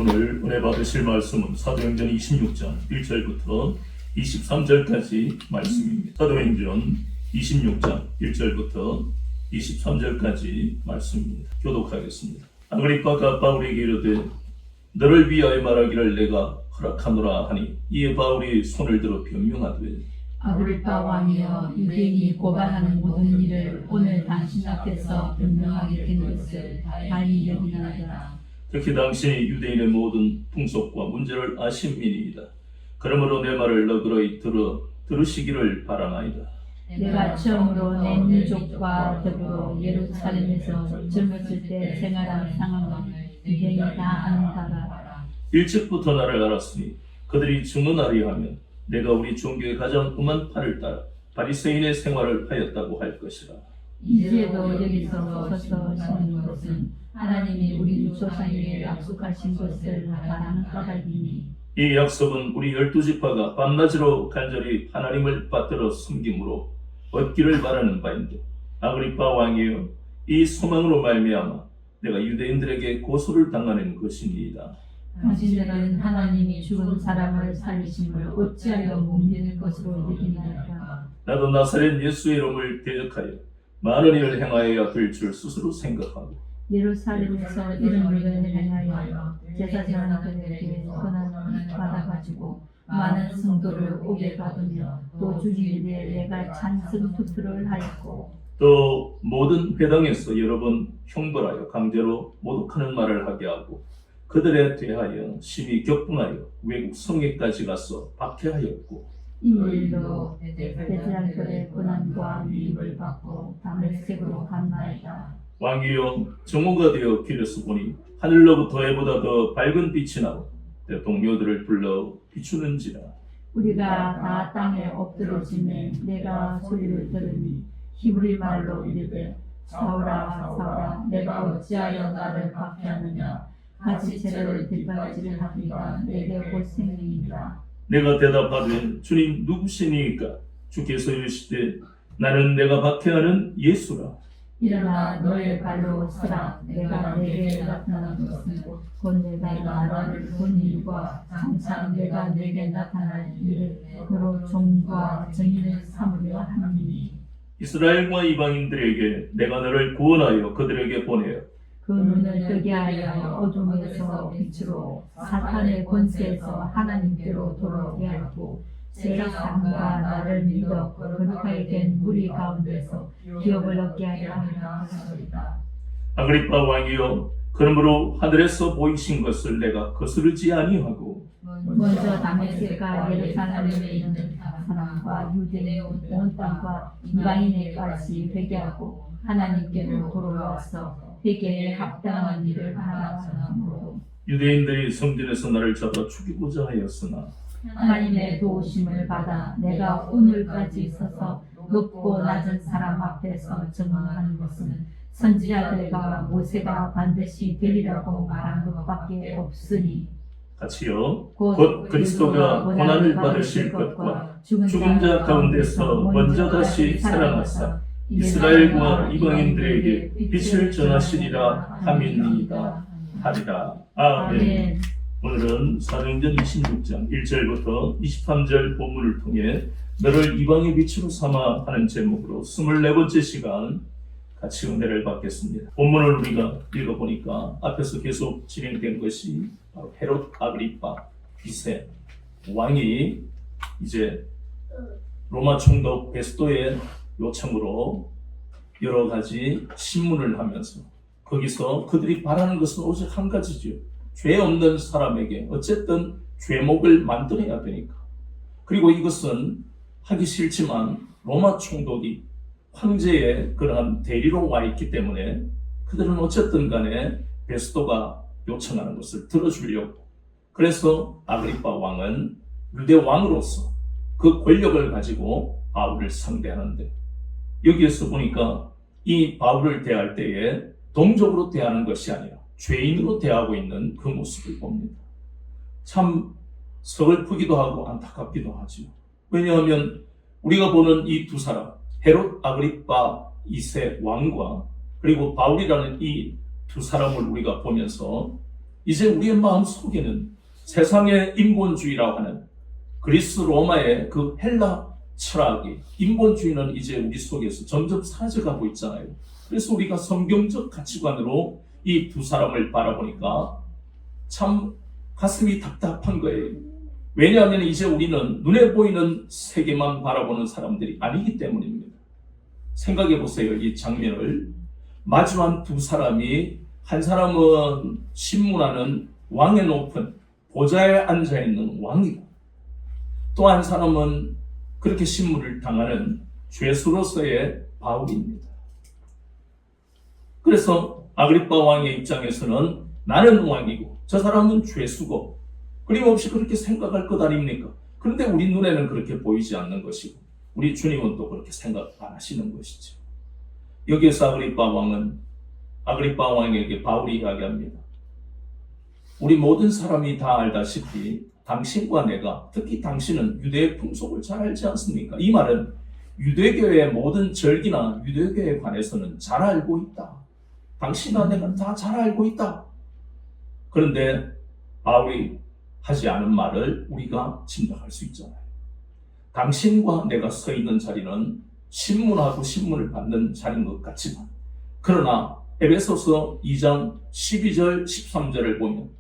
오늘 은혜 받으실 말씀은 사도행전 26장 1절부터 23절까지 말씀입니다. 사도행전 26장 1절부터 23절까지 말씀입니다. 교독하겠습니다. 아그리빠가 바울에게 이르되 너를 위하여 말하기를 내가 허락하노라 하니 이에 바울이 손을 들어 변명하되 아그리빠 왕이여, 유대인이 고발하는 모든 일을 오늘 당신 앞에서 변명하게 된 것을 다행히 여기나이다. 특히 당신이 유대인의 모든 풍속과 문제를 아심이니이다. 그러므로 내 말을 너그러이 들으시기를 바라나이다. 내가 처음으로 내 민족과 더불어 예루살렘에서 젊었을 때 생활한 상황을 유대인이 다 아는다라. 일찍부터 나를 알았으니 그들이 증언하리 하면 내가 우리 종교의 가장 음한 팔을 따라 바리새인의 생활을 하였다고 할 것이라. 이제도 여기서 서서 쉬는 것은 하나님이 우리 조상에게 약속하신 것을 바라는 까닭이니 이 약속은 우리 12지파가 밤낮으로 간절히 하나님을 받들어 섬김으로 얻기를 바라는 바인데 아그리빠 왕이여, 이 소망으로 말미암아 내가 유대인들에게 고소를 당하는 것이니이다. 당신들은 하나님이 죽은 사람을 살리심을 어찌하여 못 믿을 것으로 여기나이까. 나도 나사렛 예수의 이름을 대적하여 많은 일을 행하여야 될 줄 스스로 생각하고 예루살렘에서 이름을 행하여 제사장들에게 권한을 받아가지고 많은 성도를 오게 받으며 또 주일 때 내가 찬성 투표를 하였고 또 모든 회당에서 여러 번 형벌하여 강제로 모독하는 말을 하게 하고 그들에 대하여 심히 격분하여 외국 성에까지 가서 박해하였고 이 일로 제사장들의 권한과 미입을 받고 다메섹으로 갔나이다. 왕이여, 정오가 되어 길에서 보니 하늘로부터 해보다 더 밝은 빛이 나고 내 동료들을 불러 비추는지라. 우리가 다 땅에 엎드러지매 내가 소리를 들으니 히브리 말로 이르되 사울아 사울아 내가 어찌하여 나를 박해하느냐. 같이 죄를 뒷바라지를 하니까 내게 곧 생명이니라. 내가 대답하되 주님 누구시니까? 주께서 이르시되 나는 내가 박해하는 예수라. 일어나 너의 발로 서라. 내가 내게 나타난 것은 곧 내가 나라를 본 일과 항상 내가 내게 나타날 일을 그로 종과 정의를 삼으려 함이니 이스라엘과 이방인들에게 내가 너를 구원하여 그들에게 보내어 그 눈을 뜨게 하여 어둠에서 빛으로 사탄의 권세에서 하나님께로 돌아오게 하고 세상과 나를 믿어 거룩하게 된 무리 가운데서 기업을 얻게 하려 하였다. 아그리빠 왕이여, 그러므로 하늘에서 보이신 것을 내가 거스르지 아니하고 먼저 다메섹과 예루살렘에 있는 사람과 유대인 온 땅과 이방인에까지 회개하고 하나님께로 돌아와서 회개에 합당한 일을 하라고. 유대인들이 성전에서 나를 잡아 죽이고자 하였으나 하나님의 도우심을 받아 내가 오늘까지 서서 높고 낮은 사람 앞에서 증언하는 것은 선지자들과 모세가 반드시 되리라고 말한 것밖에 없으니 같이요. 곧 그리스도가 고난을 받으실 것과 죽은 자 가운데서 먼저 다시 살아나사 이스라엘과 이방인들에게 빛을 전하시리라 함이니이다 하리라. 아멘. 오늘은 사도행전 26장 1절부터 23절 본문을 통해 너를 이방의 빛으로 삼아 하는 제목으로 24번째 시간 같이 은혜를 받겠습니다. 본문을 우리가 읽어보니까 앞에서 계속 진행된 것이 바로 헤롯 아그리빠 2세 왕이 이제 로마 총독 베스토의 요청으로 여러 가지 신문을 하면서 거기서 그들이 바라는 것은 오직 한 가지죠. 죄 없는 사람에게 어쨌든 죄목을 만들어야 되니까. 그리고 이것은 하기 싫지만 로마 총독이 황제의 그러한 대리로 와 있기 때문에 그들은 어쨌든 간에 베스토가 요청하는 것을 들어주려고. 그래서 아그리빠 왕은 유대 왕으로서 그 권력을 가지고 바울을 상대하는데 여기에서 보니까 이 바울을 대할 때에 동족으로 대하는 것이 아니라 죄인으로 대하고 있는 그 모습을 봅니다. 참 서글프기도 하고 안타깝기도 하죠. 왜냐하면 우리가 보는 이 두 사람, 헤롯 아그리빠 2세 왕과 그리고 바울이라는 이 두 사람을 우리가 보면서 이제 우리의 마음 속에는 세상의 인본주의라고 하는 그리스 로마의 그 헬라 철학이, 인본주의는 이제 우리 속에서 점점 사라져가고 있잖아요. 그래서 우리가 성경적 가치관으로 이 두 사람을 바라보니까 참 가슴이 답답한 거예요. 왜냐하면 이제 우리는 눈에 보이는 세계만 바라보는 사람들이 아니기 때문입니다. 생각해 보세요. 이 장면을 마주한 두 사람이, 한 사람은 신문하는 왕의 높은 보좌에 앉아있는 왕이고, 또 한 사람은 그렇게 신문을 당하는 죄수로서의 바울입니다. 그래서 아그리빠 왕의 입장에서는 나는 왕이고 저 사람은 죄수고 끊임없이 그렇게 생각할 것 아닙니까? 그런데 우리 눈에는 그렇게 보이지 않는 것이고 우리 주님은 또 그렇게 생각 안 하시는 것이죠. 여기에서 아그리빠 왕에게 바울이 이야기합니다. 우리 모든 사람이 다 알다시피 당신과 내가, 특히 당신은 유대의 풍속을 잘 알지 않습니까? 이 말은 유대교의 모든 절기나 유대교에 관해서는 잘 알고 있다. 당신과 내가 다 잘 알고 있다. 그런데 바울이 하지 않은 말을 우리가 짐작할 수 있잖아요. 당신과 내가 서 있는 자리는 신문하고 신문을 받는 자리인 것 같지만, 그러나 에베소서 2장 12절 13절을 보면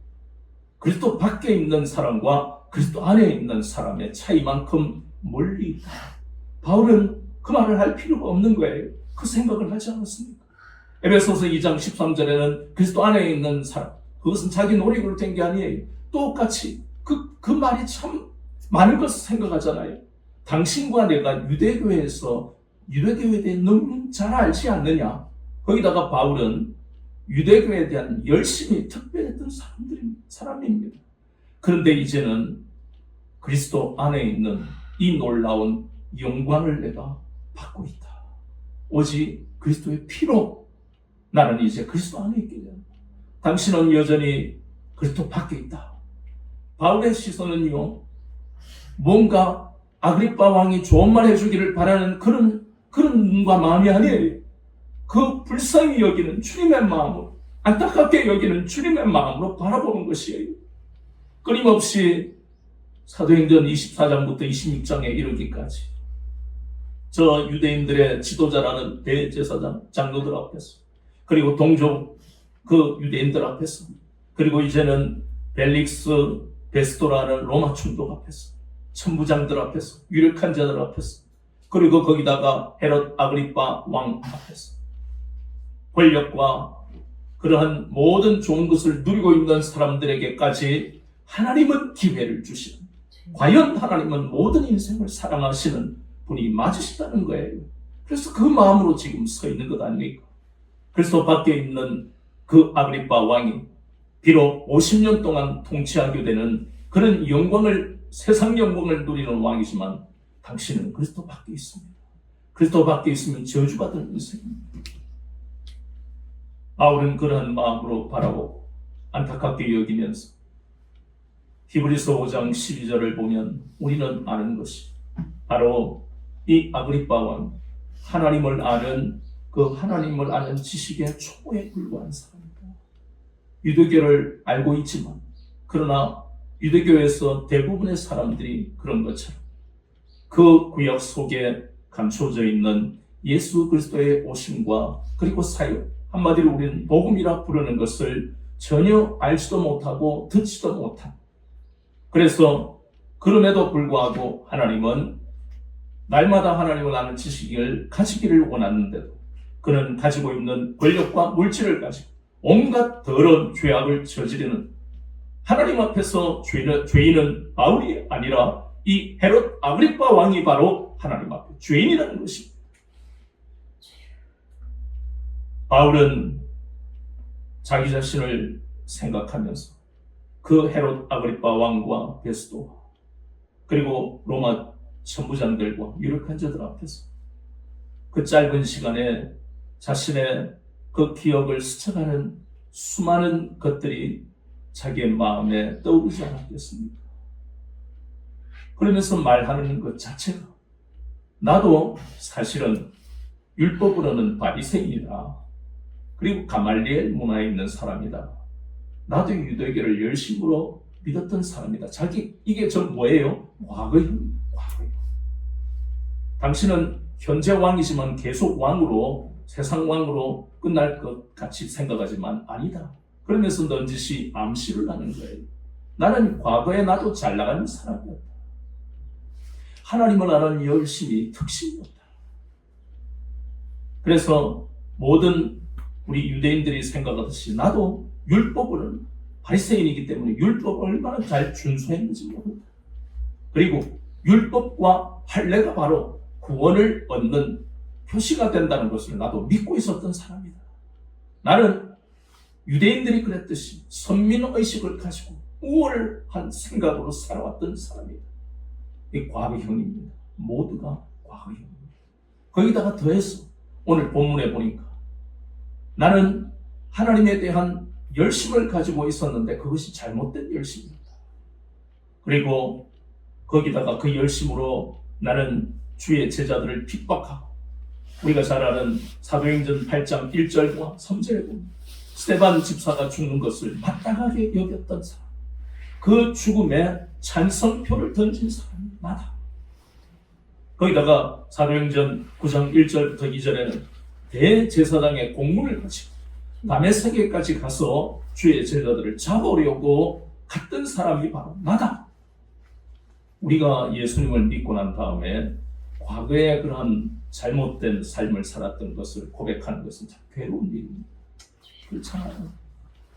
그리스도 밖에 있는 사람과 그리스도 안에 있는 사람의 차이만큼 멀리 있다. 바울은 그 말을 할 필요가 없는 거예요. 그 생각을 하지 않았습니까? 에베소서 2장 13절에는 그리스도 안에 있는 사람, 그것은 자기 노력으로 된 게 아니에요. 똑같이 그 말이 참 많은 것을 생각하잖아요. 당신과 내가 유대교에서 유대교에 대해 너무 잘 알지 않느냐. 거기다가 바울은 유대교에 대한 열심히 특별했던 사람입니다. 그런데 이제는 그리스도 안에 있는 이 놀라운 영광을 내가 받고 있다. 오직 그리스도의 피로 나는 이제 그리스도 안에 있게 된다. 당신은 여전히 그리스도 밖에 있다. 바울의 시선은요, 뭔가 아그리빠 왕이 좋은 말 해주기를 바라는 그런 눈과 마음이 아니에요. 그 불쌍히 여기는 주님의 마음으로, 안타깝게 여기는 주님의 마음으로 바라보는 것이에요. 끊임없이 사도행전 24장부터 26장에 이르기까지 저 유대인들의 지도자라는 대제사장, 장로들 앞에서, 그리고 동족 그 유대인들 앞에서, 그리고 이제는 벨릭스 베스토라는 로마 총독 앞에서, 천부장들 앞에서, 유력한 자들 앞에서, 그리고 거기다가 헤롯 아그리빠 왕 앞에서 권력과 그러한 모든 좋은 것을 누리고 있는 사람들에게까지 하나님은 기회를 주시는, 과연 하나님은 모든 인생을 사랑하시는 분이 맞으시다는 거예요. 그래서 그 마음으로 지금 서 있는 것 아닙니까? 그래서 밖에 있는 그 아그리빠 왕이 비록 50년 동안 통치하게 되는 그런 영광을, 세상 영광을 누리는 왕이지만 당신은 그리스도 밖에 있습니다. 그리스도 밖에 있으면 저주받은 인생입니다. 바울은 그러한 마음으로 바라보고 안타깝게 여기면서 히브리서 5장 12절을 보면 우리는 아는 것이 바로 이 아그리빠 왕, 하나님을 아는 지식의 초보에 불과한 사람이다. 유대교를 알고 있지만, 그러나 유대교에서 대부분의 사람들이 그런 것처럼 그 구약 속에 감춰져 있는 예수 그리스도의 오심과 그리고 사역, 한마디로 우리는 복음이라 부르는 것을 전혀 알지도 못하고 듣지도 못한, 그래서 그럼에도 불구하고 하나님은 날마다 하나님을 아는 지식을 가지기를 원하는데도 그는 가지고 있는 권력과 물질을 가지고 온갖 더러운 죄악을 저지르는, 하나님 앞에서 죄인은 바울이 아니라 이 헤롯 아그리빠 왕이 바로 하나님 앞에 죄인이라는 것입니다. 바울은 자기 자신을 생각하면서 그 헤롯 아그리빠 왕과 베스도, 그리고 로마 천부장들과 유력한 자들 앞에서 그 짧은 시간에 자신의 그 기억을 스쳐가는 수많은 것들이 자기의 마음에 떠오르지 않았겠습니까? 그러면서 말하는 것 자체가, 나도 사실은 율법으로는 바리새인이다. 그리고 가말리엘 문화에 있는 사람이다. 나도 유대교를 열심으로 믿었던 사람이다. 자기 이게 전 뭐예요? 과거형. 당신은 현재 왕이지만 계속 왕으로 세상 왕으로 끝날 것 같이 생각하지만 아니다. 그러면서 넌지시 암시를 하는 거예요. 나는 과거에 나도 잘 나가는 사람이었다. 하나님을 아는 열심이 특징이었다. 그래서 모든 우리 유대인들이 생각하듯이 나도 율법을 바리새인이기 때문에 율법을 얼마나 잘 준수했는지 모른다. 그리고 율법과 할례가 바로 구원을 얻는 표시가 된다는 것을 나도 믿고 있었던 사람이다. 나는 유대인들이 그랬듯이 선민의식을 가지고 우월한 생각으로 살아왔던 사람이다. 이 과거형입니다. 모두가 과거형입니다. 거기다가 더해서 오늘 본문에 보니까 나는 하나님에 대한 열심을 가지고 있었는데 그것이 잘못된 열심이었다. 그리고 거기다가 그 열심으로 나는 주의 제자들을 핍박하고 우리가 잘 아는 사도행전 8장 1절과 3절에 보면 스데반 집사가 죽는 것을 마땅하게 여겼던 사람, 그 죽음에 찬성표를 던진 사람이 나다. 거기다가 사도행전 9장 1절부터 2절에는 대제사장의 공문을 가지고 다메섹에까지 가서 주의 제자들을 잡으려고 갔던 사람이 바로 나다. 우리가 예수님을 믿고 난 다음에 과거에 그러한 잘못된 삶을 살았던 것을 고백하는 것은 참 괴로운 일입니다. 그렇잖아요.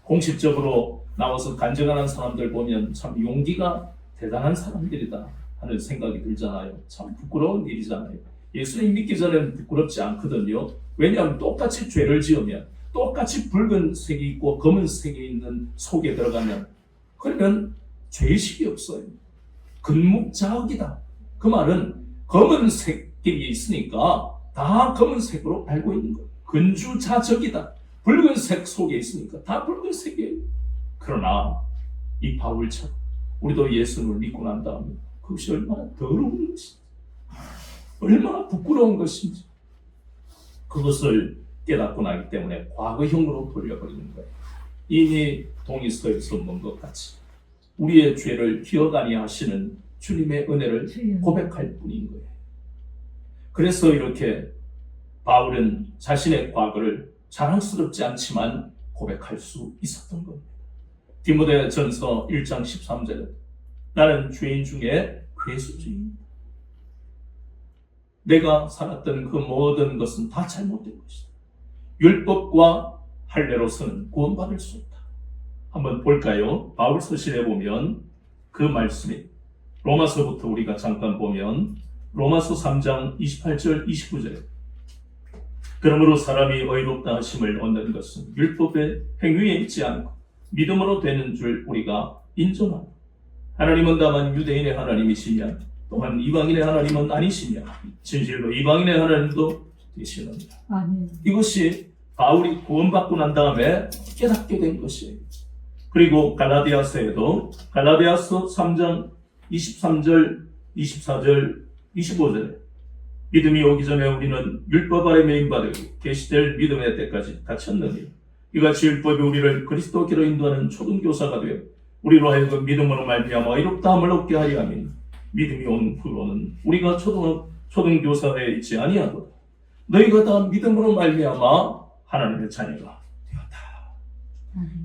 공식적으로 나와서 간증하는 사람들 보면 참 용기가 대단한 사람들이다 하는 생각이 들잖아요. 참 부끄러운 일이잖아요. 예수님 믿기 전에는 부끄럽지 않거든요. 왜냐하면 똑같이 죄를 지으면 똑같이 붉은색이 있고 검은색이 있는 속에 들어가면 그러면 죄의식이 없어요. 근묵자학이다. 그 말은 검은색이 있으니까 다 검은색으로 알고 있는 거예요. 근주자적이다. 붉은색 속에 있으니까 다 붉은색이에요. 그러나 이 바울처럼 우리도 예수를 믿고 난 다음에 그것이 얼마나 더러운 것인지, 얼마나 부끄러운 것인지 그것을 깨닫고 나기 때문에 과거형으로 돌려버리는 거예요. 이미 동의서에서 본 것 같이 우리의 죄를 기억하니 하시는 주님의 은혜를 고백할 뿐인 거예요. 그래서 이렇게 바울은 자신의 과거를 자랑스럽지 않지만 고백할 수 있었던 겁니다. 디모데전서 1장 13절에 나는 죄인 중에 괴수주의입니다. 내가 살았던 그 모든 것은 다 잘못된 것이다. 율법과 할례로서는 구원받을 수 없다. 한번 볼까요? 바울 서신에 보면 그 말씀이 로마서부터 우리가 잠깐 보면 로마서 3장 28절 29절에 그러므로 사람이 의롭다 하심을 얻는 것은 율법의 행위에 있지 않고 믿음으로 되는 줄 우리가 인정하고 하나님은 다만 유대인의 하나님이시며 또한 이방인의 하나님은 아니시며 진실로 이방인의 하나님도 되시느니라. 이것이 바울이 구원받고 난 다음에 깨닫게 된 것이에요. 그리고 갈라디아서에도 갈라디아서 3장 23절, 24절, 25절에 믿음이 오기 전에 우리는 율법 아래 매인받고 계시될 믿음의 때까지 갇혔느니라. 이같이 율법이 우리를 그리스도께로 인도하는 초등교사가 되어 우리로 하여금 믿음으로 말미암아 의롭다함을 얻게 하려 하니 믿음이 온 후로는 우리가 초등교사에 있지 아니하고 너희가 다 믿음으로 말미암아 하나님의 자녀가 되었다.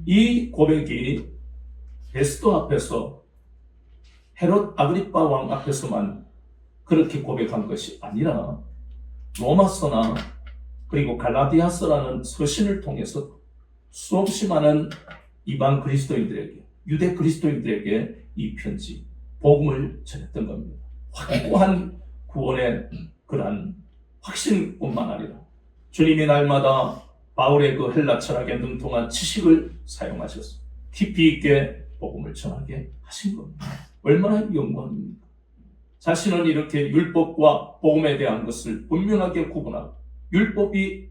이 고백이 베스도 앞에서 헤롯 아그리빠 왕 앞에서만 그렇게 고백한 것이 아니라 로마서나 그리고 갈라디아서라는 서신을 통해서 수없이 많은 이방 그리스도인들에게 유대 그리스도인들에게 이 편지 복음을 전했던 겁니다. 확고한 구원의 그러한 확신뿐만 아니라 주님이 날마다 바울의 그 헬라 철학에 능통한 지식을 사용하셔서 깊이 있게 복음을 전하게 하신 겁니다. 얼마나 영광입니까? 자신은 이렇게 율법과 복음에 대한 것을 분명하게 구분하고 율법이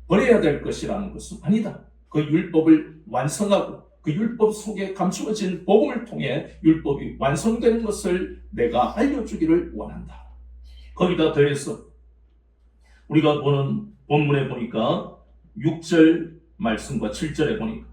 버려야 될 것이라는 것은 아니다. 그 율법을 완성하고 그 율법 속에 감추어진 복음을 통해 율법이 완성되는 것을 내가 알려주기를 원한다. 거기다 더해서 우리가 보는 본문에 보니까 6절 말씀과 7절에 보니까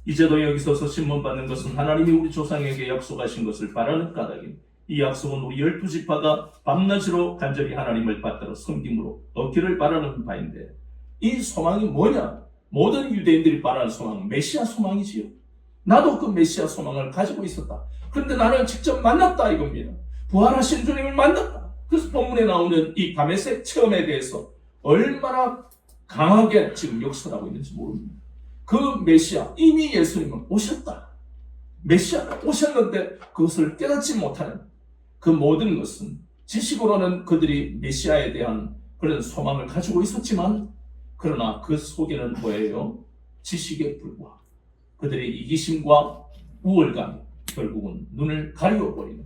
이제도 여기 서서 신문 받는 것은 하나님이 우리 조상에게 약속하신 것을 바라는 까닭입니다. 이 약속은 우리 12지파가 밤낮으로 간절히 하나님을 받들어 섬김으로 얻기를 바라는 바인데, 이 소망이 뭐냐? 모든 유대인들이 바라는 소망은 메시아 소망이지요. 나도 그 메시아 소망을 가지고 있었다. 그런데 나는 직접 만났다 이겁니다. 부활하신 주님을 만났다. 그래서 본문에 나오는 이 다메섹 체험에 대해서 얼마나 강하게 지금 역설하고 있는지 모릅니다. 그 메시아, 이미 예수님은 오셨다. 메시아가 오셨는데 그것을 깨닫지 못하는 그 모든 것은, 지식으로는 그들이 메시아에 대한 그런 소망을 가지고 있었지만, 그러나 그 속에는 뭐예요? 지식에 불과하고 그들의 이기심과 우월감이 결국은 눈을 가리워버리는,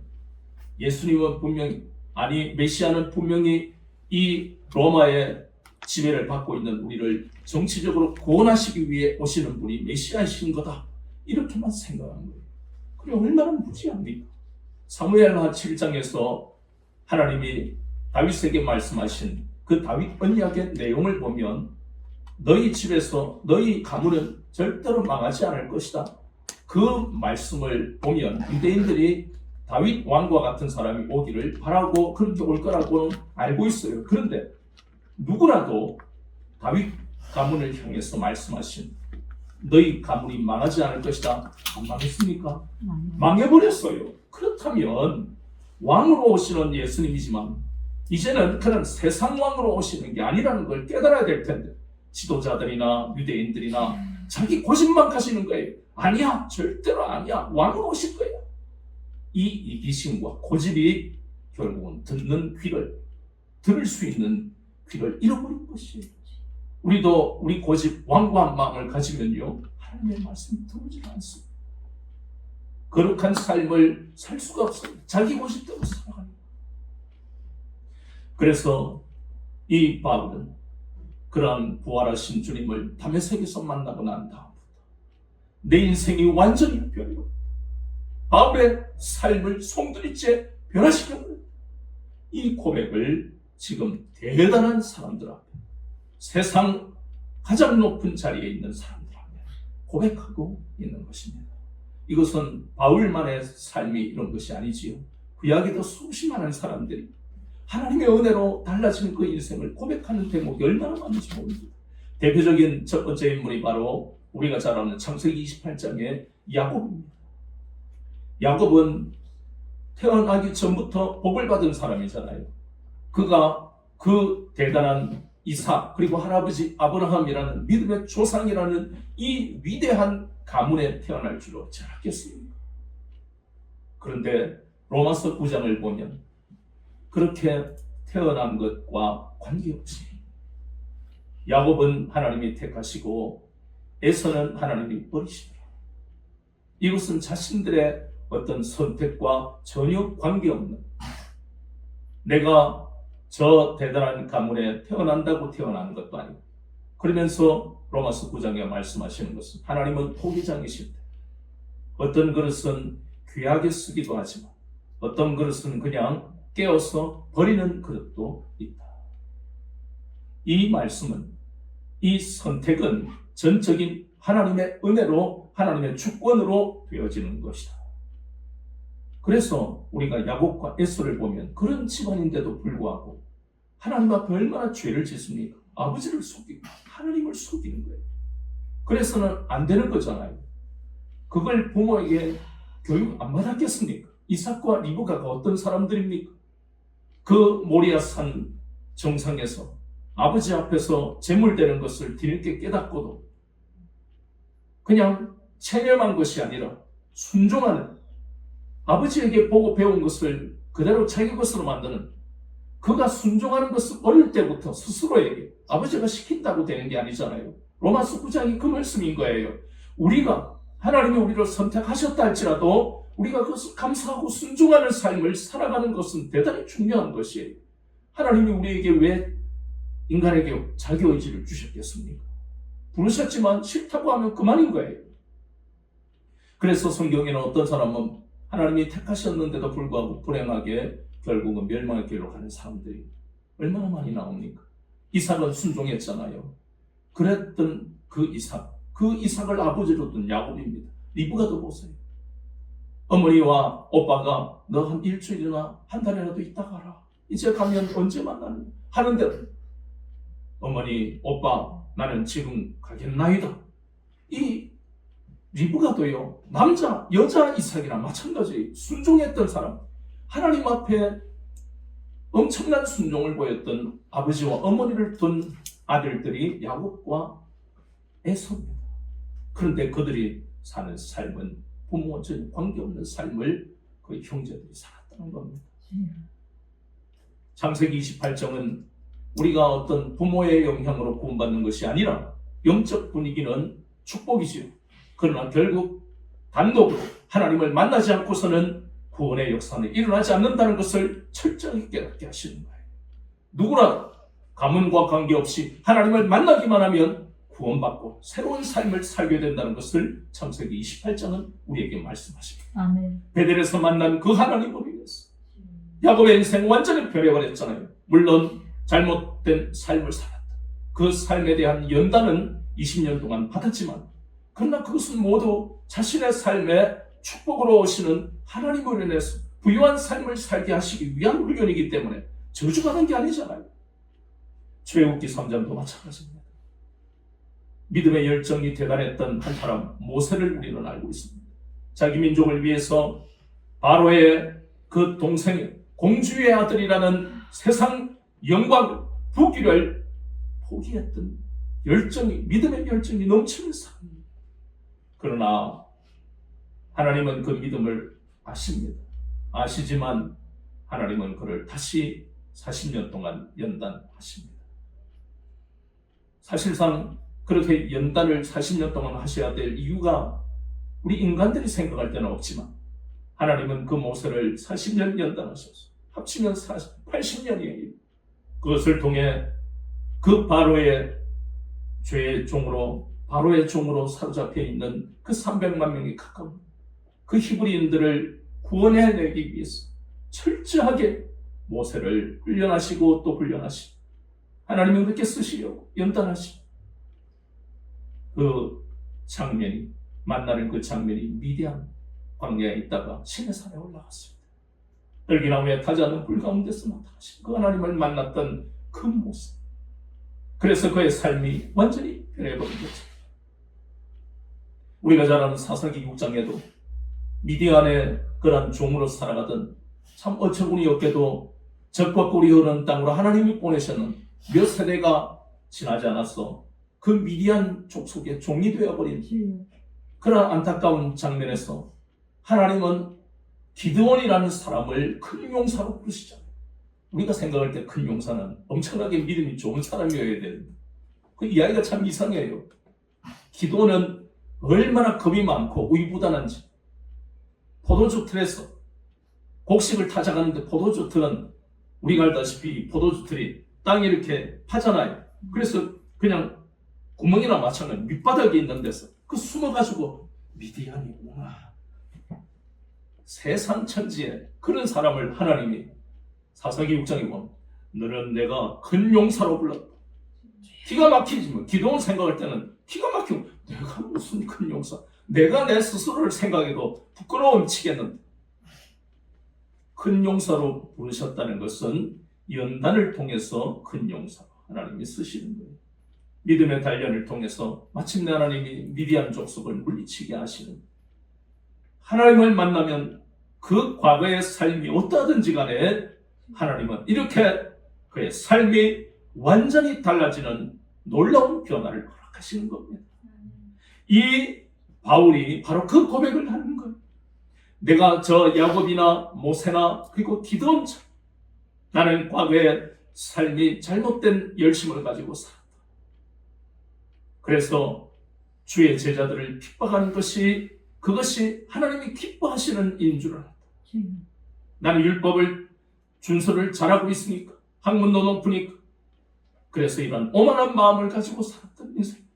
예수님은 분명히, 아니 메시아는 분명히 이 로마의 지배를 받고 있는 우리를 정치적으로 구원하시기 위해 오시는 분이 메시아이신 거다, 이렇게만 생각하는 거예요. 그게 얼마나 무지합니까? 사무엘하 7장에서 하나님이 다윗에게 말씀하신 그 다윗 언약의 내용을 보면, 너희 집에서 너희 가문은 절대로 망하지 않을 것이다, 그 말씀을 보면 유대인들이 다윗 왕과 같은 사람이 오기를 바라고 그렇게 올 거라고는 알고 있어요. 그런데 누구라도 다윗 가문을 향해서 말씀하신 너희 가문이 망하지 않을 것이다, 안 망했습니까? 망해버렸어요. 그렇다면 왕으로 오시는 예수님이지만 이제는 그런 세상 왕으로 오시는 게 아니라는 걸 깨달아야 될 텐데, 지도자들이나 유대인들이나 자기 고집만 하시는 거예요. 아니야, 절대로 아니야, 왕으로 오실 거야. 이 이기심과 고집이 결국은 듣는 귀를, 들을 수 있는 귀를 잃어버린 것이에요. 우리도 우리 고집, 완고한 마음을 가지면요, 하나님의 말씀이 들어오지 않습니다. 거룩한 삶을 살 수가 없어요. 자기 고집대로 살아가는 거예요. 그래서 이 바울은 그러한 부활하신 주님을 다메섹에서 만나고 난 다음부터 내 인생이 완전히 변해요. 바울의 삶을 송두리째 변화시켜버려요. 이 고백을 지금 대단한 사람들 앞에, 세상 가장 높은 자리에 있는 사람들 앞에 고백하고 있는 것입니다. 이것은 바울만의 삶이 이런 것이 아니지요. 구약에도 수십 많은 사람들이 하나님의 은혜로 달라진 그 인생을 고백하는 대목이 얼마나 많은지 모릅니다. 대표적인 첫 번째 인물이 바로 우리가 잘 아는 창세기 28장의 야곱입니다. 야곱은 태어나기 전부터 복을 받은 사람이잖아요. 그가 그 대단한 이삭, 그리고 할아버지 아브라함이라는 믿음의 조상이라는 이 위대한 가문에 태어날 줄 어찌 알았겠습니까? 그런데 로마서 9장을 보면 그렇게 태어난 것과 관계없이 야곱은 하나님이 택하시고 에서는 하나님이 버리십니다. 이것은 자신들의 어떤 선택과 전혀 관계없는, 내가 저 대단한 가문에 태어난다고 태어난 것도 아니고, 그러면서 로마서 9장에 말씀하시는 것은 하나님은 토기장이실 때 어떤 그릇은 귀하게 쓰기도 하지만 어떤 그릇은 그냥 깨어서 버리는 그릇도 있다. 이 말씀은, 이 선택은 전적인 하나님의 은혜로, 하나님의 주권으로 되어지는 것이다. 그래서 우리가 야곱과 에서를 보면 그런 집안인데도 불구하고 하나님 앞에 얼마나 죄를 짓습니까? 아버지를 속이고 하나님을 속이는 거예요. 그래서는 안 되는 거잖아요. 그걸 부모에게 교육 안 받았겠습니까? 이삭과 리브가가 어떤 사람들입니까? 그 모리아산 정상에서 아버지 앞에서 제물되는 것을 뒤늦게 깨닫고도 그냥 체념한 것이 아니라 순종하는, 아버지에게 보고 배운 것을 그대로 자기 것으로 만드는, 그가 순종하는 것을 어릴 때부터 스스로에게 아버지가 시킨다고 되는 게 아니잖아요. 로마서 9장이 그 말씀인 거예요. 우리가, 하나님이 우리를 선택하셨다 할지라도 우리가 그것을 감사하고 순종하는 삶을 살아가는 것은 대단히 중요한 것이에요. 하나님이 우리에게 왜 인간에게 자기 의지를 주셨겠습니까? 부르셨지만 싫다고 하면 그만인 거예요. 그래서 성경에는 어떤 사람은 하나님이 택하셨는데도 불구하고 불행하게 결국은 멸망의 길로 가는 사람들이 얼마나 많이 나옵니까? 이삭은 순종했잖아요. 그랬던 그 이삭, 그 이삭을 아버지로 둔 야곱입니다. 리브가 더 보세요. 어머니와 오빠가 너 한 일주일이나 한 달이라도 있다 가라. 이제 가면 언제 만나느냐 하는데 어머니, 오빠, 나는 지금 가겠나이다. 이 리브가도요, 남자, 여자 이삭이랑 마찬가지 순종했던 사람, 하나님 앞에 엄청난 순종을 보였던 아버지와 어머니를 둔 아들들이 야곱과 에서입니다. 그런데 그들이 사는 삶은 부모와 전혀 관계없는 삶을 그 형제들이 살았다는 겁니다. 창세기 28장은 우리가 어떤 부모의 영향으로 구원받는 것이 아니라 영적 분위기는 축복이지요. 그러나 결국 단독으로 하나님을 만나지 않고서는 구원의 역사는 일어나지 않는다는 것을 철저하게 깨닫게 하시는 거예요. 누구나 가문과 관계없이 하나님을 만나기만 하면 구원받고 새로운 삶을 살게 된다는 것을 창세기 28장은 우리에게 말씀하십니다. 아멘. 베델에서 만난 그 하나님으로 인해서 야곱의 인생 완전히 변해버렸잖아요. 물론 잘못된 삶을 살았다. 그 삶에 대한 연단은 20년 동안 받았지만 그러나 그것은 모두 자신의 삶에 축복으로 오시는 하나님으로 인해서 부유한 삶을 살게 하시기 위한 훈련이기 때문에 저주받은 게 아니잖아요. 출애굽기 3장도 마찬가지입니다. 믿음의 열정이 대단했던 한 사람 모세를 우리는 알고 있습니다. 자기 민족을 위해서 바로의 그 동생이 공주의 아들이라는 세상 영광, 부귀를 포기했던 열정이, 믿음의 열정이 넘치는 사람입니다. 그러나 하나님은 그 믿음을 아십니다. 아시지만 하나님은 그를 다시 40년 동안 연단하십니다. 사실상 그렇게 연단을 40년 동안 하셔야 될 이유가 우리 인간들이 생각할 때는 없지만 하나님은 그 모세를 40년 연단하셨어요. 합치면 80년이에요. 그것을 통해 그 바로의 죄의 종으로, 바로의 종으로 사로잡혀 있는 그 300만 명이 가까운 그 히브리인들을 구원해내기 위해서 철저하게 모세를 훈련하시고 또 훈련하시고 하나님은 그렇게 쓰시려고 연단하시고 그 장면이, 만나는 그 장면이 미디안 광야에 있다가 시내산에 올라갔습니다. 떨기나무에 타지 않는 불 가운데서 나타나신 그 하나님을 만났던 그 모습. 그래서 그의 삶이 완전히 변해버린 거죠. 우리가 잘 아는 사사기 6장에도 미디안의 그런 종으로 살아가던 참 어처구니 없게도 적과 꿀이 흐르는 땅으로 하나님이 보내셨는 몇 세대가 지나지 않았어 그 미디안 족속의 종이 되어버린 그런 안타까운 장면에서 하나님은 기드온이라는 사람을 큰 용사로 부르시잖아요. 우리가 생각할 때 큰 용사는 엄청나게 믿음이 좋은 사람이어야 되는데 그 이야기가 참 이상해요. 기드온은 얼마나 겁이 많고 의부단한지 포도주 틀에서 곡식을 타작하는데 포도주 틀은 우리가 알다시피 포도주 틀이 땅에 이렇게 파잖아요. 그래서 그냥 구멍이나 마찬가지 밑바닥에 있는 데서 그 숨어가지고 미디안이구나. 세상 천지에 그런 사람을 하나님이 사사기 6장에 보면 너는 내가 큰 용사로 불렀다. 기가 막히지만 기도원 생각할 때는 기가 막히고 내가 무슨 큰 용사, 내가 내 스스로를 생각해도 부끄러움 치겠는데 큰 용사로 부르셨다는 것은 연단을 통해서 큰 용사로 하나님이 쓰시는 거예요. 믿음의 단련을 통해서 마침내 하나님이 미디안 족속을 물리치게 하시는, 하나님을 만나면 그 과거의 삶이 어떠하든지 간에 하나님은 이렇게 그의 삶이 완전히 달라지는 놀라운 변화를 허락하시는 겁니다. 이 바울이 바로 그 고백을 하는 거예요. 내가 저 야곱이나 모세나 그리고 기드온처럼 나는 과거의 삶이 잘못된 열심을 가지고 살았다. 그래서 주의 제자들을 핍박하는 것이, 그것이 하나님이 기뻐하시는 일인 줄 알았다. 나는 율법을 준수를 잘하고 있으니까, 학문도 높으니까, 그래서 이런 오만한 마음을 가지고 살았던 인생입니다.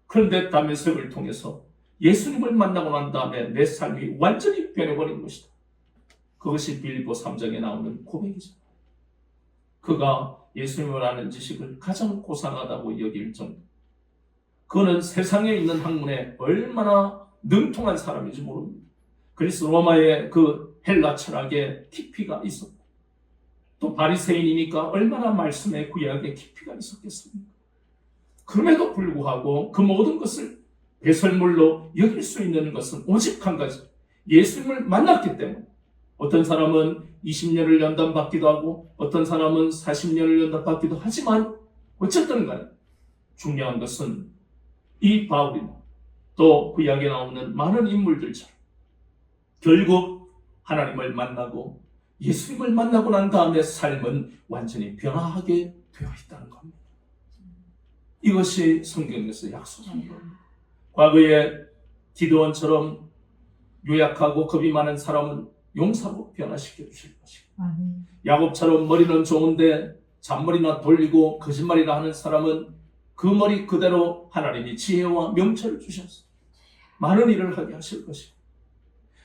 그런데 다메섹을 통해서 예수님을 만나고 난 다음에 내 삶이 완전히 변해버린 것이다. 그것이 빌립보 3장에 나오는 고백이죠. 그가 예수님을 아는 지식을 가장 고상하다고 여길 정도, 그는 세상에 있는 학문에 얼마나 능통한 사람인지 모릅니다. 그리스 로마의 그 헬라 철학에 깊이가 있었고, 또 바리새인이니까 얼마나 말씀의 구약에 깊이가 있었겠습니까? 그럼에도 불구하고 그 모든 것을 배설물로 여길 수 있는 것은 오직 한 가지, 예수님을 만났기 때문에. 어떤 사람은 20년을 연단받기도 하고 어떤 사람은 40년을 연단받기도 하지만 어쨌든 간에 중요한 것은 이 바울이나 또 구약에 나오는 많은 인물들처럼 결국 하나님을 만나고 예수님을 만나고 난 다음에 삶은 완전히 변화하게 되어 있다는 겁니다. 이것이 성경에서 약속하는 겁니다. 과거에 기드온처럼 요약하고 겁이 많은 사람은 용사로 변화시켜 주실 것이고, 야곱처럼 머리는 좋은데 잔머리나 돌리고 거짓말이나 하는 사람은 그 머리 그대로 하나님이 지혜와 명철을 주셔서 많은 일을 하게 하실 것이고,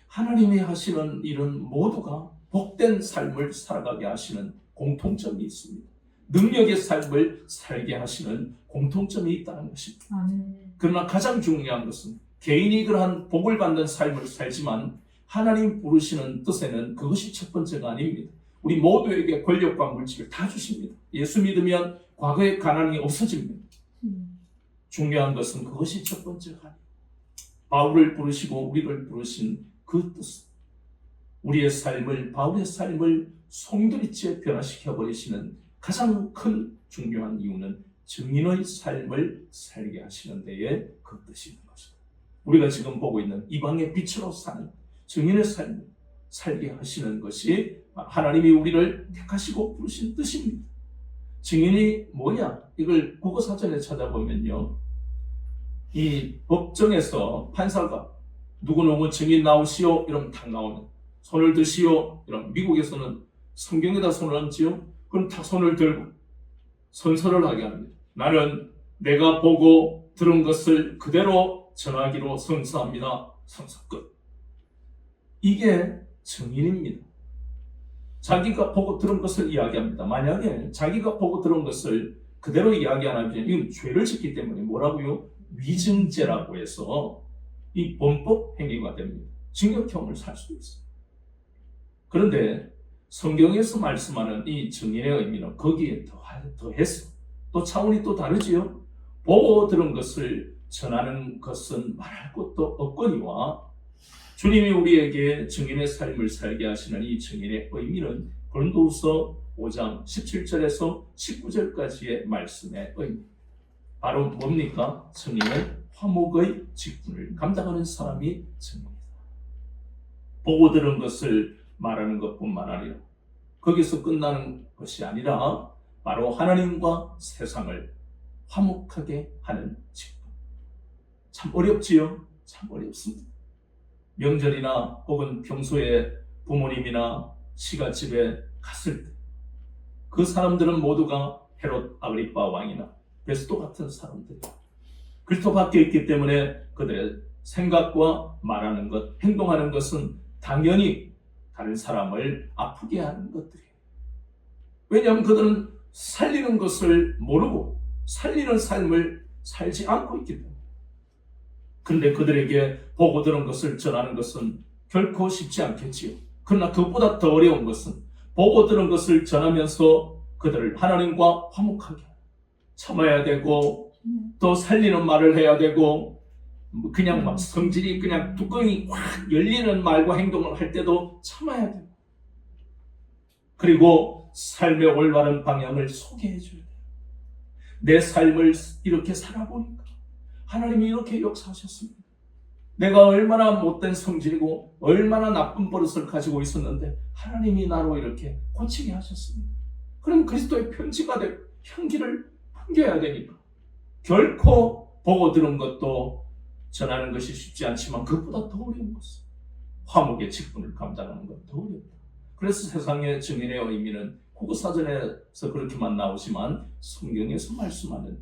하나님이 하시는 일은 모두가 복된 삶을 살아가게 하시는 공통점이 있습니다. 능력의 삶을 살게 하시는 공통점이 있다는 것입니다. 그러나 가장 중요한 것은 개인이 그러한 복을 받는 삶을 살지만 하나님 부르시는 뜻에는 그것이 첫 번째가 아닙니다. 우리 모두에게 권력과 물질을 다 주십니다. 예수 믿으면 과거의 가난이 없어집니다. 중요한 것은 그것이 첫 번째가 아닙니다. 바울을 부르시고 우리를 부르신 그 뜻, 우리의 삶을, 바울의 삶을 송두리째 변화시켜 버리시는 가장 큰 중요한 이유는 증인의 삶을 살게 하시는 데에 그 뜻이 있는 것입니다. 우리가 지금 보고 있는 이방의 빛으로 사는 증인의 삶을 살게 하시는 것이 하나님이 우리를 택하시고 부르신 뜻입니다. 증인이 뭐냐? 이걸 국어사전에 찾아보면요, 이 법정에서 판사가 누구누구 증인 나오시오 이러면 탁 나오면, 손을 드시오 이러면, 미국에서는 성경에다 손을 얹지요. 그럼 다 손을 들고 선서를 하게 합니다. 나는 내가 보고 들은 것을 그대로 전하기로 선서합니다. 선서 끝. 이게 증인입니다. 자기가 보고 들은 것을 이야기합니다. 만약에 자기가 보고 들은 것을 그대로 이야기 안 하면 이건 죄를 짓기 때문에 뭐라고요? 위증죄라고 해서 이 범법 행위가 됩니다. 징역형을 살 수 있어요. 그런데 성경에서 말씀하는 이 증인의 의미는 거기에 더해서 또 차원이 또 다르지요. 보고 들은 것을 전하는 것은 말할 것도 없거니와, 주님이 우리에게 증인의 삶을 살게 하시는 이 증인의 의미는 고린도후서 5장 17절에서 19절까지의 말씀의 의미, 바로 뭡니까? 증인은 화목의 직분을 감당하는 사람이 증인이다. 보고 들은 것을 말하는 것뿐만 아니라 거기서 끝나는 것이 아니라 바로 하나님과 세상을 화목하게 하는 직분. 참 어렵지요? 참 어렵습니다. 명절이나 혹은 평소에 부모님이나 시가집에 갔을 때 그 사람들은 모두가 헤롯 아그리파 왕이나 베스도 같은 사람들이에요. 그리스도 밖에 있기 때문에 그들의 생각과 말하는 것, 행동하는 것은 당연히 다른 사람을 아프게 하는 것들이에요. 왜냐하면 그들은 살리는 것을 모르고 살리는 삶을 살지 않고 있기 때문에. 그런데 그들에게 보고 들은 것을 전하는 것은 결코 쉽지 않겠지요. 그러나 그것보다 더 어려운 것은 보고 들은 것을 전하면서 그들을 하나님과 화목하게 참아야 되고, 또 살리는 말을 해야 되고, 그냥 막 성질이 그냥 뚜껑이 확 열리는 말과 행동을 할 때도 참아야 되고, 그리고 삶의 올바른 방향을 소개해 줘야 돼요. 내 삶을 이렇게 살아보니까 하나님이 이렇게 역사하셨습니다. 내가 얼마나 못된 성질이고 얼마나 나쁜 버릇을 가지고 있었는데 하나님이 나로 이렇게 고치게 하셨습니다. 그럼 그리스도의 편지가 되고 향기를 풍겨야 되니까 결코 보고 들은 것도 전하는 것이 쉽지 않지만 그것보다 더 어려운 것은 화목의 직분을 감당하는 것 더 어렵다. 그래서 세상의 증인의 의미는 국어사전에서 그렇게만 나오지만 성경에서 말씀하는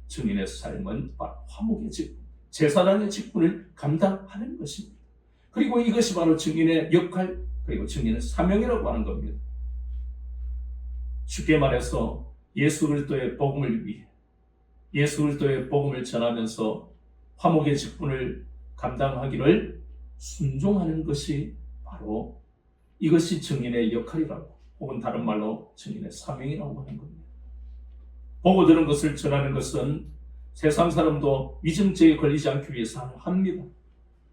증인의 삶은 바로 화목의 직분, 제사장의 직분을 감당하는 것입니다. 그리고 이것이 바로 증인의 역할, 그리고 증인의 사명이라고 하는 겁니다. 쉽게 말해서 예수 그리스도의 복음을 위해 예수 그리스도의 복음을 전하면서 화목의 직분을 감당하기를 순종하는 것이 바로 이것이 증인의 역할이라고, 혹은 다른 말로 증인의 사명이라고 하는 겁니다. 보고 들은 것을 전하는 것은 세상 사람도 위증죄에 걸리지 않기 위해서 합니다.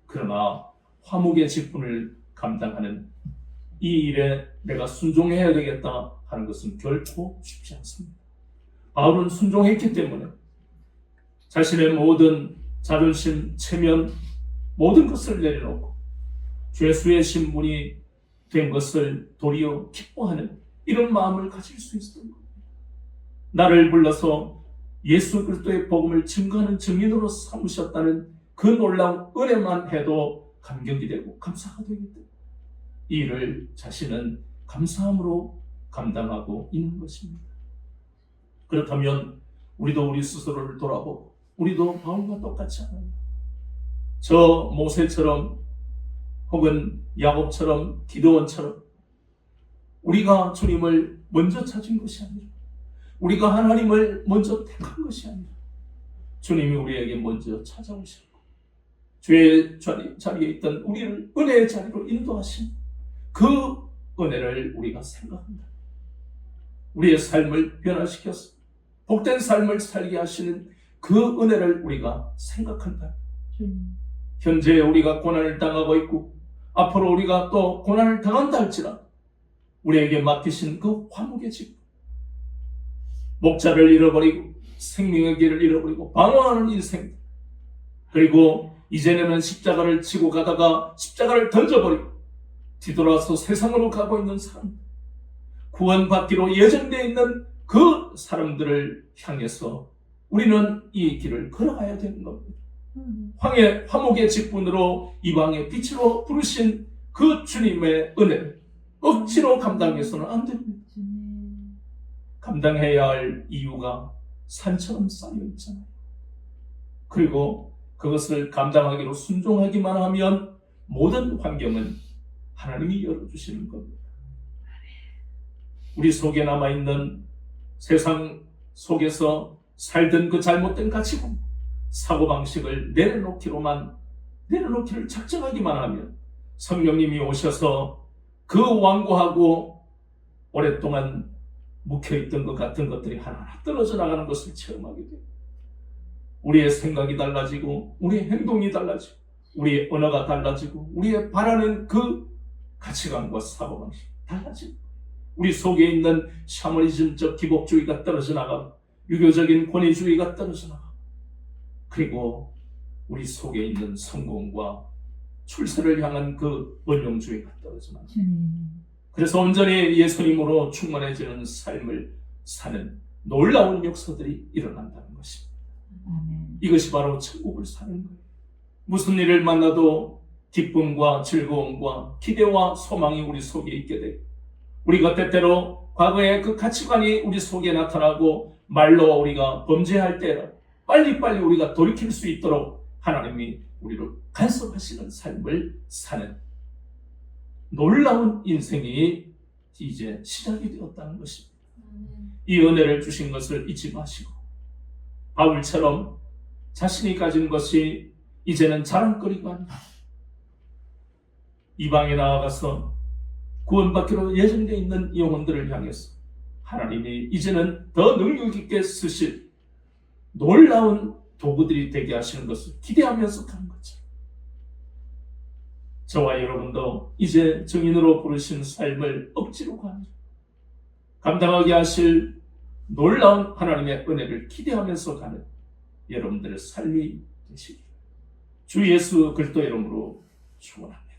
그러나 화목의 직분을 감당하는 이 일에 내가 순종해야 되겠다 하는 것은 결코 쉽지 않습니다. 바울은 순종했기 때문에 자신의 모든 자존심, 체면, 모든 것을 내려놓고 죄수의 신분이 된 것을 도리어 기뻐하는 이런 마음을 가질 수 있었던 겁니다. 나를 불러서 예수 그리스도의 복음을 증거하는 증인으로 삼으셨다는 그 놀라운 은혜만 해도 감격이 되고 감사가 되기 때문에 이 일을 자신은 감사함으로 감당하고 있는 것입니다. 그렇다면 우리도 우리 스스로를 돌아보고 우리도 바울과 똑같지 않아요? 저 모세처럼 혹은 야곱처럼 기드온처럼 우리가 주님을 먼저 찾은 것이 아니라 우리가 하나님을 먼저 택한 것이 아니라 주님이 우리에게 먼저 찾아오셨고 죄의 자리에 있던 우리를 은혜의 자리로 인도하신 그 은혜를 우리가 생각한다. 우리의 삶을 변화시켜서 복된 삶을 살게 하시는 그 은혜를 우리가 생각한다. 현재 우리가 고난을 당하고 있고 앞으로 우리가 또 고난을 당한다 할지라도 우리에게 맡기신 그 화목의 집, 목자를 잃어버리고 생명의 길을 잃어버리고 방황하는 인생, 그리고 이제는 십자가를 지고 가다가 십자가를 던져버리고 뒤돌아서 세상으로 가고 있는 사람, 구원받기로 예정되어 있는 그 사람들을 향해서 우리는 이 길을 걸어가야 되는 겁니다. 화목의 직분으로 이방의 빛으로 부르신 그 주님의 은혜를 억지로 감당해서는 안 됩니다. 감당해야 할 이유가 산처럼 쌓여 있잖아요. 그리고 그것을 감당하기로 순종하기만 하면 모든 환경은 하나님이 열어주시는 겁니다. 우리 속에 남아있는 세상 속에서 살던 그 잘못된 가치관, 사고방식을 내려놓기를 작정하기만 하면 성령님이 오셔서 그 완고하고 오랫동안 묵혀있던 것 같은 것들이 하나하나 떨어져 나가는 것을 체험하게 돼요. 우리의 생각이 달라지고 우리의 행동이 달라지고 우리의 언어가 달라지고 우리의 바라는 그 가치관과 사고방식이 달라지고 우리 속에 있는 샤머니즘적 기복주의가 떨어져 나가고 유교적인 권위주의가 떨어져 나가고 그리고 우리 속에 있는 성공과 출세를 향한 그 번영주의가 떨어져 나가고 그래서 온전히 예수님으로 충만해지는 삶을 사는 놀라운 역사들이 일어난다는 것입니다. 이것이 바로 천국을 사는 거예요. 무슨 일을 만나도 기쁨과 즐거움과 기대와 소망이 우리 속에 있게 되고 우리가 때때로 과거의 그 가치관이 우리 속에 나타나고 말로 우리가 범죄할 때 빨리빨리 우리가 돌이킬 수 있도록 하나님이 우리를 간섭하시는 삶을 사는 놀라운 인생이 이제 시작이 되었다는 것입니다. 이 은혜를 주신 것을 잊지 마시고 바울처럼 자신이 가진 것이 이제는 자랑거리가 아니라 이방에 나아가서 구원받기로 예정되어 있는 영혼들을 향해서 하나님이 이제는 더 능력 있게 쓰실 놀라운 도구들이 되게 하시는 것을 기대하면서 가는 거죠. 저와 여러분도 이제 증인으로 부르신 삶을 억지로 가는 감당하게 하실 놀라운 하나님의 은혜를 기대하면서 가는 여러분들의 삶이 되시기를 주 예수 그리스도 이름으로 축원합니다.